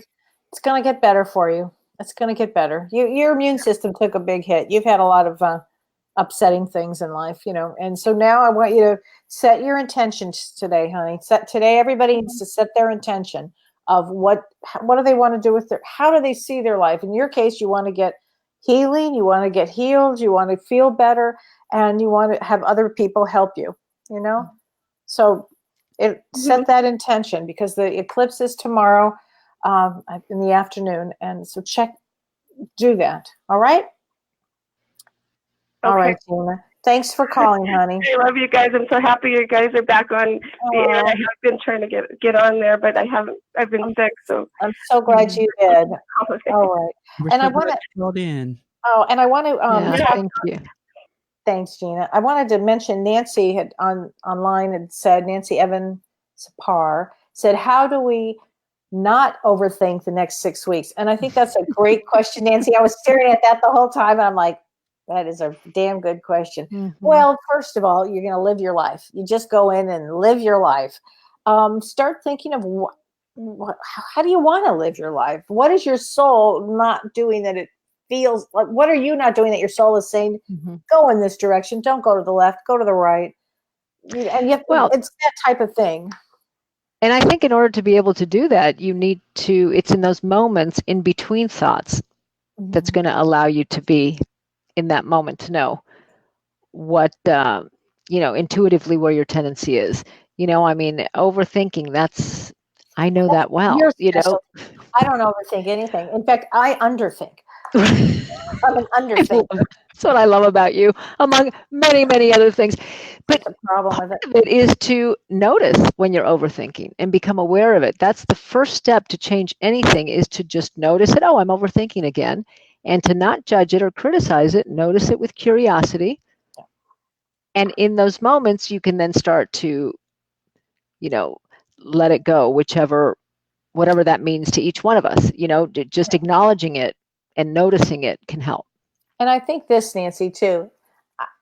S2: It's going to get better for you. It's going to get better. Your immune system took a big hit. You've had a lot of upsetting things in life, and so now I want you to set your intentions today, honey. Today, everybody needs to set their intention of what do they want to do with how do they see their life. In your case, you want to get healing, you want to get healed, you want to feel better, and you want to have other people help you, So set that intention, because the eclipse is tomorrow in the afternoon. And so do that. All right? All right, Gina. Thanks for calling, honey.
S6: I love you guys. I'm so happy you guys are back on the air. I have been trying to get on there, but I haven't. I've been sick, so
S2: I'm so glad you did. All right.
S4: And I want to.
S2: And I want to.
S3: Thank you.
S2: Thanks, Gina. I wanted to mention Nancy had online had said, Nancy Evan Sapar said, how do we not overthink the next 6 weeks? And I think that's a great question, Nancy. I was staring at that the whole time, and I'm like, that is a damn good question. Mm-hmm. Well, first of all, you're going to live your life. You just go in and live your life. Start thinking of how do you want to live your life? What is your soul not doing that it feels like? What are you not doing that your soul is saying, go in this direction? Don't go to the left, go to the right. And it's that type of thing.
S3: And I think in order to be able to do that, you need to, it's in those moments in between thoughts that's going to allow you to be in that moment, to know what, intuitively where your tendency is. Overthinking, I know that well.
S2: I don't overthink anything. In fact, I underthink. I'm an underthinker.
S3: That's what I love about you, among many, many other things. But
S2: the problem with
S3: it is to notice when you're overthinking and become aware of it. That's the first step to change anything, is to just notice it. Oh, I'm overthinking again. And to not judge it or criticize it, notice it with curiosity. And in those moments, you can then start to, let it go, whatever that means to each one of us. Just acknowledging it and noticing it can help.
S2: And I think this, Nancy, too.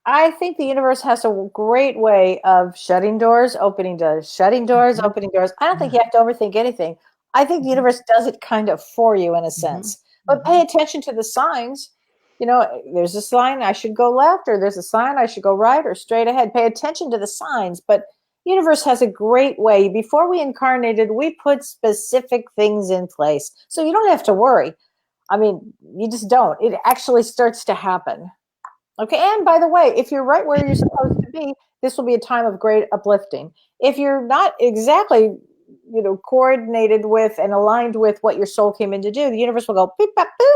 S2: I think the universe has a great way of shutting doors, opening doors, shutting doors, opening doors. I don't think you have to overthink anything. I think the universe does it kind of for you, in a sense. But pay attention to the signs. You know, there's a sign I should go left, or there's a sign I should go right or straight ahead. Pay attention to the signs. But universe has a great way. Before we incarnated, we put specific things in place. So you don't have to worry. I mean, you just don't. It actually starts to happen. Okay. And by the way, if you're right where you're supposed to be, this will be a time of great uplifting. If you're not exactly, you know, coordinated with and aligned with what your soul came in to do, the universe will go beep, bop, boop.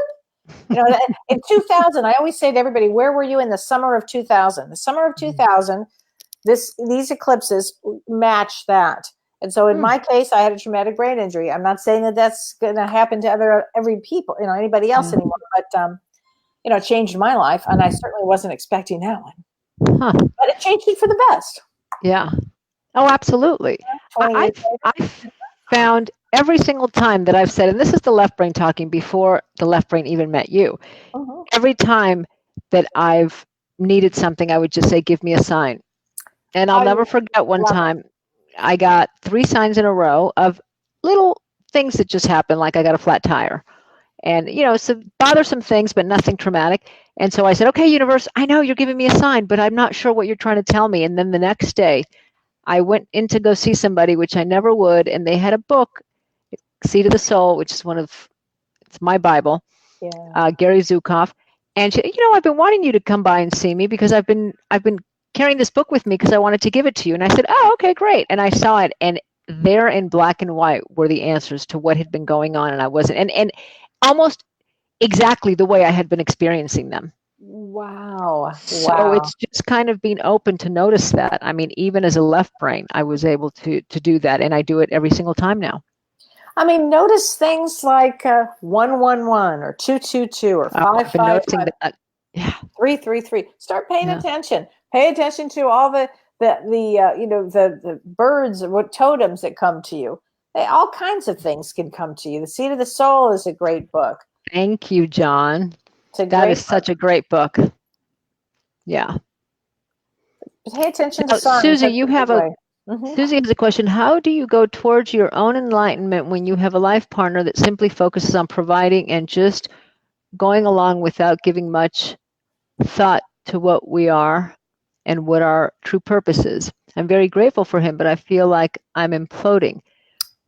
S2: You know, in 2000, I always say to everybody, where were you in the summer of 2000? The summer of 2000, these eclipses match that. And so in my case, I had a traumatic brain injury. I'm not saying that that's going to happen to every people, you know, anybody else anymore, but you know, it changed my life, and I certainly wasn't expecting that one.
S3: Huh.
S2: But it changed it for the best.
S3: Yeah. Oh, absolutely.
S2: 20 years
S3: I've found every single time that I've said, and this is the left brain talking before the left brain even met you. Every time that I've needed something, I would just say, give me a sign. And I'll never forget one time I got 3 signs in a row of little things that just happened, like I got a flat tire. And, you know, some bothersome things, but nothing traumatic. And so I said, okay, universe, I know you're giving me a sign, but I'm not sure what you're trying to tell me. And then the next day, I went in to go see somebody, which I never would, and they had a book, Seed of the Soul, which is it's my Bible, Gary Zukav. And she, you know, I've been wanting you to come by and see me because I've been carrying this book with me because I wanted to give it to you. And I said, oh, okay, great. And I saw it, and there in black and white were the answers to what had been going on, and I wasn't, and almost exactly the way I had been experiencing them.
S2: Wow.
S3: So it's just kind of being open to notice that. I mean, even as a left brain, I was able to do that, and I do it every single time now. I
S2: mean, notice things like 111 or 222 or 555, 333. Start paying attention. Pay attention to all the you know, the birds or what totems that come to you. All kinds of things can come to you. The Seed of the Soul is a great book.
S3: Thank you, John. That is such a great book. Yeah.
S2: Pay attention to signs.
S3: Susie, you have Susie has a question. How do you go towards your own enlightenment when you have a life partner that simply focuses on providing and just going along without giving much thought to what we are and what our true purpose is? I'm very grateful for him, but I feel like I'm imploding.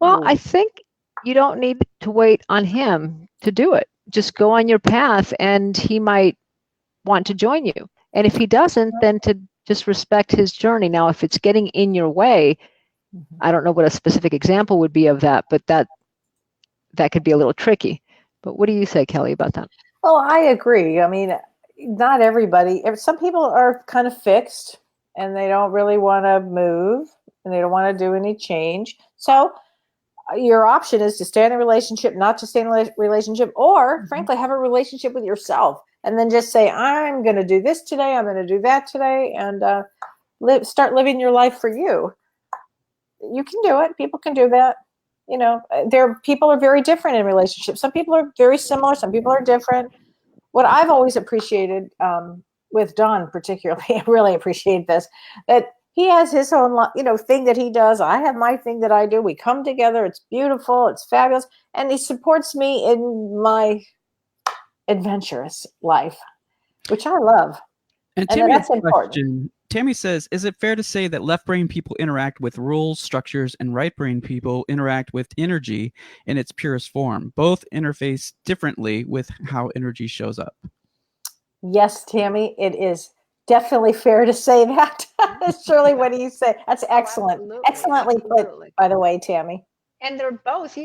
S3: Well, I think you don't need to wait on him to do it. Just go on your path, and he might want to join you. And if he doesn't, then to just respect his journey. Now, if it's getting in your way, I don't know what a specific example would be of that, but that could be a little tricky. But what do you say, Kelly, about that?
S2: Well, I agree. I mean, not everybody. Some people are kind of fixed, and they don't really want to move, and they don't want to do any change. So your option is to stay in a relationship, not to stay in a relationship, or frankly, have a relationship with yourself, and then just say, I'm going to do this today. I'm going to do that today, and start living your life for you. You can do it. People can do that. You know, people are very different in relationships. Some people are very similar. Some people are different. What I've always appreciated with Don particularly, I really appreciate this, that he has his own, you know, thing that he does. I have my thing that I do. We come together. It's beautiful. It's fabulous. And he supports me in my adventurous life, which I love.
S4: And Tammy, that's important. Tammy says, is it fair to say that left brain people interact with rules, structures, and right brain people interact with energy in its purest form? Both interface differently with how energy shows up.
S2: Yes, Tammy, it is definitely fair to say that. Shirley, what do you say? That's excellent. Excellently put, by the way, Tammy.
S3: And they're both,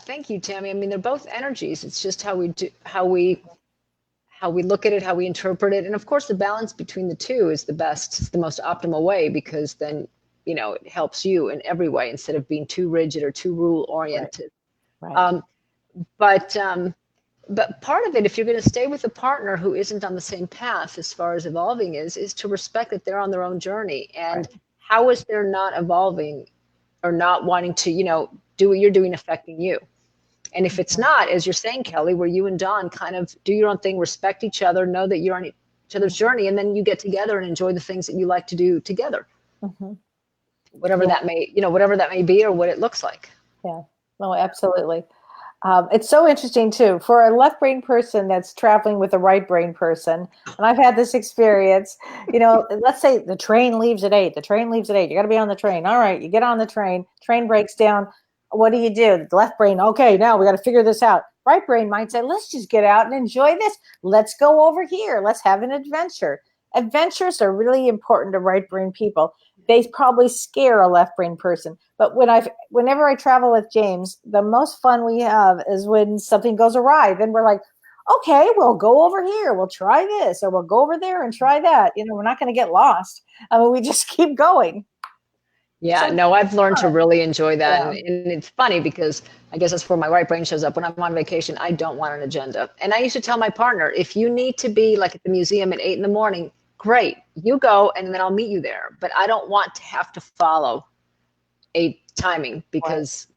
S3: thank you, Tammy. I mean, they're both energies. It's just how we look at it, how we interpret it. And of course, the balance between the two is the best. It's the most optimal way, because then, you know, it helps you in every way instead of being too rigid or too rule oriented. Right. But part of it, if you're going to stay with a partner who isn't on the same path as far as evolving is to respect that they're on their own journey. And how is their not evolving or not wanting to, you know, do what you're doing affecting you? And if it's not, as you're saying, Kelly, where you and Don kind of do your own thing, respect each other, know that you're on each other's journey, and then you get together and enjoy the things that you like to do together. Whatever that may be or what it looks like.
S2: Yeah, no, absolutely. It's so interesting too for a left brain person that's traveling with a right brain person. And I've had this experience, let's say the train leaves at 8, the train leaves at 8, you got to be on the train. All right. You get on the train breaks down. What do? The left brain. Okay. Now we got to figure this out. Right brain might say, let's just get out and enjoy this. Let's go over here. Let's have an adventure. Adventures are really important to right brain people. They probably scare a left brain person. But whenever I travel with James, the most fun we have is when something goes awry. Then we're like, okay, we'll go over here. We'll try this, or we'll go over there and try that. We're not going to get lost. I mean, we just keep going.
S3: Yeah,
S2: So
S3: no, I've learned to really enjoy that.
S2: Yeah.
S3: And it's funny because I guess that's where my right brain shows up. When I'm on vacation, I don't want an agenda. And I used to tell my partner, if you need to be like at the museum at 8 a.m, great, you go and then I'll meet you there. But I don't want to have to follow a timing because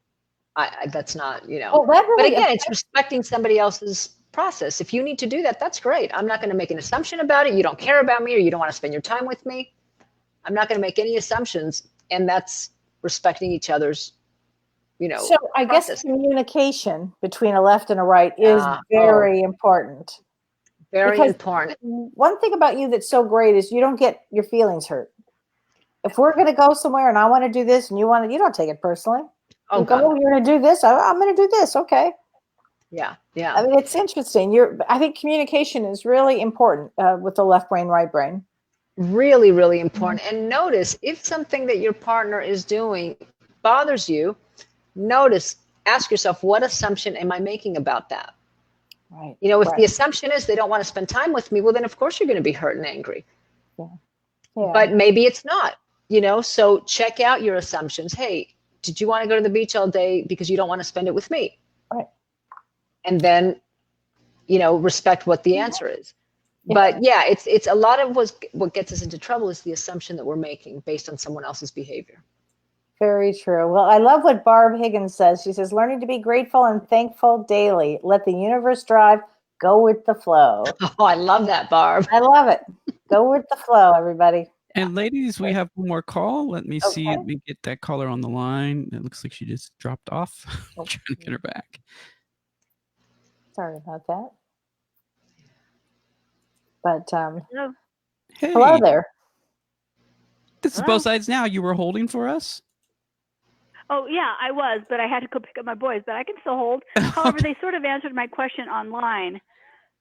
S3: that's not,
S2: Well, that really
S3: but again, it's respecting somebody else's process. If you need to do that, that's great. I'm not going to make an assumption about it. You don't care about me or you don't want to spend your time with me. I'm not going to make any assumptions. And that's respecting each other's,
S2: So I guess
S3: process.
S2: communication between a left and a right is very important.
S3: Very
S2: Because
S3: important.
S2: one thing about you that's so great is you don't get your feelings hurt. If we're going to go somewhere and I want to do this and you don't take it personally.
S3: Oh,
S2: you go,
S3: God.
S2: you're going to do this. I'm going to do this. Okay.
S3: Yeah. Yeah.
S2: I mean, it's interesting. I think communication is really important with the left brain, right brain.
S3: Really, really important. And notice if something that your partner is doing bothers you, ask yourself, what assumption am I making about that?
S2: Right.
S3: If the assumption is they don't want to spend time with me, well, then of course you're going to be hurt and angry.
S2: Yeah. Yeah.
S3: But maybe it's not, so check out your assumptions. Hey, did you want to go to the beach all day because you don't want to spend it with me?
S2: Right.
S3: And then, respect what the answer is. But yeah, it's a lot of what gets us into trouble is the assumption that we're making based on someone else's behavior.
S2: Very true. Well, I love what Barb Higgins says. She says, learning to be grateful and thankful daily. Let the universe drive. Go with the flow.
S3: Oh, I love that, Barb.
S2: I love it. Go with the flow, everybody.
S4: And ladies, we have one more call. Let me see. Let me get that caller on the line. It looks like she just dropped off. I'm trying to get her back.
S2: Sorry about that. But
S6: Hello.
S4: Hey,
S2: hello there.
S4: This is Both Sides Now. You were holding for us?
S7: Oh, yeah, I was, but I had to go pick up my boys, but I can still hold. However, they sort of answered my question online.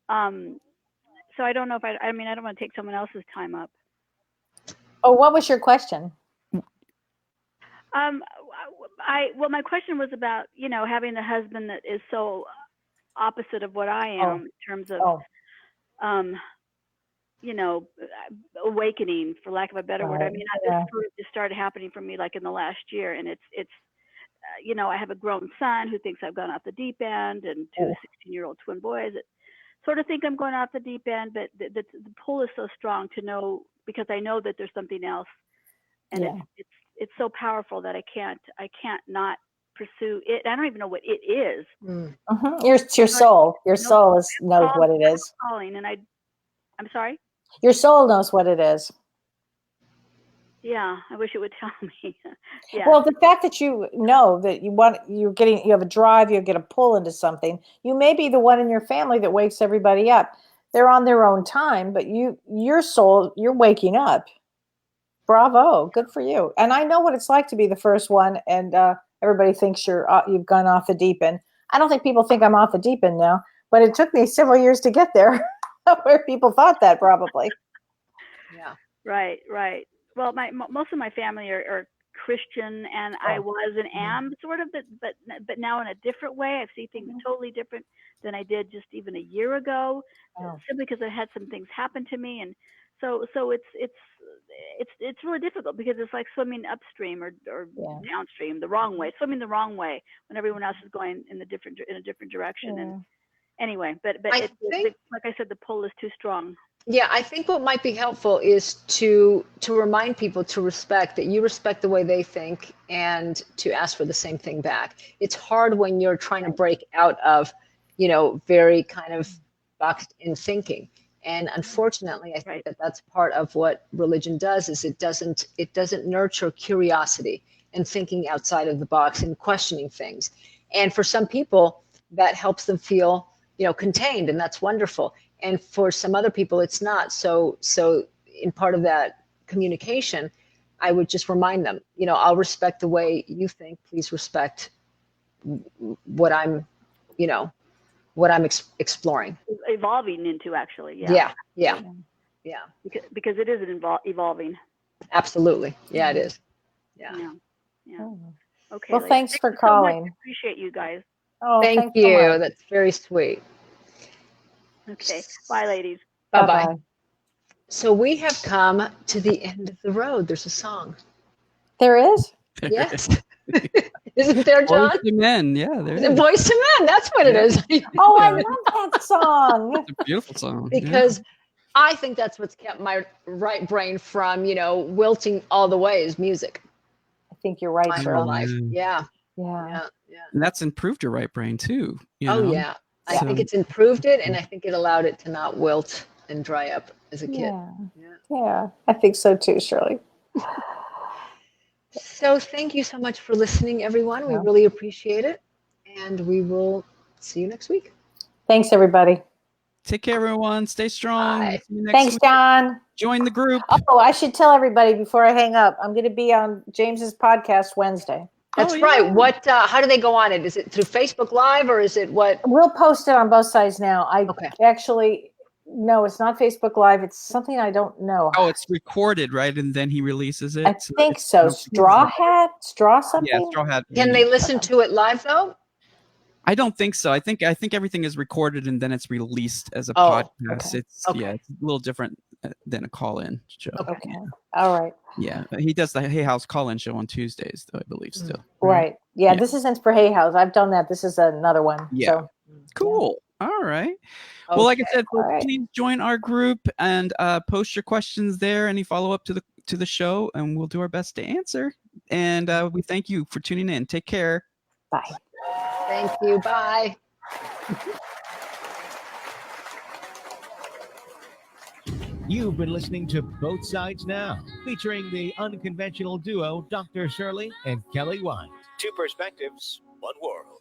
S7: So I don't know if I don't want to take someone else's time up.
S2: Oh, what was your question?
S7: My question was about, having the husband that is so opposite of what I am in terms of, awakening, for lack of a better word. I mean, this sort of just started happening for me like in the last year, and it's I have a grown son who thinks I've gone off the deep end, and two 16-year-old twin boys that sort of think I'm going off the deep end, but the pull is so strong to know, because I know that there's something else, and it's so powerful that I can't not pursue it. I don't even know what it is.
S2: Your soul. Your soul knows what it is.
S7: Calling, and I'm sorry?
S2: Your soul knows what it is.
S7: Yeah, I wish it would tell me. Yeah.
S2: Well, the fact that you know that you have a drive, you get a pull into something. You may be the one in your family that wakes everybody up. They're on their own time, but your soul, you're waking up. Bravo, good for you. And I know what it's like to be the first one, and everybody thinks you've gone off the deep end. I don't think people think I'm off the deep end now, but it took me several years to get there, where people thought that probably.
S7: Yeah. Right. Well, most of my family are Christian, and I was and am sort of, but now in a different way. I see things totally different than I did just even a year ago, simply because I had some things happen to me, and so it's really difficult, because it's like swimming upstream or downstream the wrong way, swimming the wrong way when everyone else is going in a different direction. And anyway, but like I said, the pull is too strong.
S3: Yeah, I think what might be helpful is to remind people to respect that you respect the way they think, and to ask for the same thing back. It's hard when you're trying to break out of, very kind of boxed in thinking. And unfortunately, I think that that's part of what religion does, is it doesn't nurture curiosity and thinking outside of the box and questioning things. And for some people, that helps them feel, contained, and that's wonderful. And for some other people, it's not. So in part of that communication, I would just remind them, I'll respect the way you think. Please respect what I'm, exploring.
S7: Evolving into, actually. Yeah.
S3: Yeah.
S7: Because it is evolving.
S3: Absolutely. Yeah, it is. Yeah.
S7: Okay.
S2: Well,
S7: ladies.
S2: thanks for
S7: you so much.
S2: calling.
S7: Appreciate you guys.
S2: Oh,
S3: Thank
S2: thanks so
S3: you.
S2: much.
S3: That's very sweet.
S7: Okay. Bye, ladies.
S3: Bye-bye.
S2: Bye-bye.
S3: So we have come to the end of the road. There's a song.
S2: There is?
S3: Yes. Isn't there, John?
S4: Voice to Men. Yeah, there it is.
S3: Voice to Men. That's what it is.
S2: Oh, I love that song.
S4: It's a beautiful song.
S3: Because I think that's what's kept my right brain from, wilting all the way is music.
S2: I think you're right,
S3: My whole
S2: Shirley.
S3: life. Yeah.
S4: And that's improved your right brain too.
S3: Yeah. I think it's improved it, and I think it allowed it to not wilt and dry up as a kid.
S2: Yeah, I think so too, Shirley.
S3: So thank you so much for listening, everyone. We really appreciate it. And we will see you next week.
S2: Thanks, everybody.
S4: Take care, everyone. Stay strong.
S3: Bye.
S4: See you next
S2: Thanks,
S4: week.
S2: John.
S4: Join the group.
S2: Oh, I should tell everybody before I hang up, I'm going to be on James's podcast Wednesday.
S3: That's right. What? How do they go on it? Is it through Facebook Live or is it what?
S2: We'll post it on both sides now.
S3: Okay.
S2: Actually, no, it's not Facebook Live. It's something I don't know.
S4: Oh, it's recorded, right? And then he releases it.
S2: I think so. Straw something?
S4: Yeah, Straw Hat.
S3: Can they listen to it live though?
S4: I don't think so. I think everything is recorded and then it's released as a
S3: Oh,
S4: podcast.
S3: okay.
S4: It's it's a little different than a call-in show.
S2: Okay. All right.
S4: Yeah, he does the Hay House call-in show on Tuesdays, though, I believe still.
S2: Right. Yeah, this isn't for Hay House. I've done that. This is another one.
S4: Yeah.
S2: So,
S4: cool. All right. Well, like I said, please join our group and post your questions there. Any follow-up to the show, and we'll do our best to answer. And we thank you for tuning in. Take care.
S2: Bye.
S3: Thank you. Bye.
S1: You've been listening to Both Sides Now, featuring the unconventional duo Dr. Shirley and Kelly White. Two perspectives, one world.